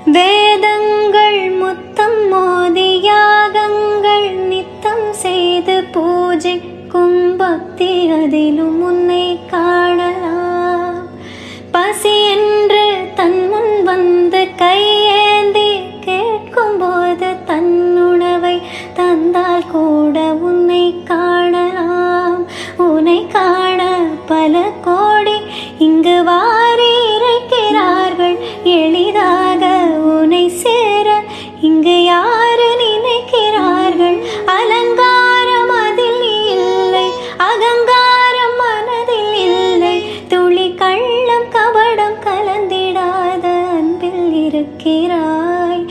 வேதங்கள் முத்தம் மோதி யாகங்கள் நித்தம் செய்து பூஜைக்கும் பக்தி அதிலும் உன்னை காணலாம். பசி என்று தன் முன் வந்து கையேந்தி கேட்கும் போது தன் உணவை தந்தால் கூட உன்னை காணலாம். உன்னை காண பல கோடி இங்கு வாரி இறைக்கிறார்கள். எளிதாக உன்னை சேர இங்கு யாரு நினைக்கிறார்கள்? அலங்காரம் அதில் இல்லை, அகங்காரம் மனதில் இல்லை. துளி கள்ளம் கபடம் கலந்திடாத அன்பில் இருக்கிறாய்.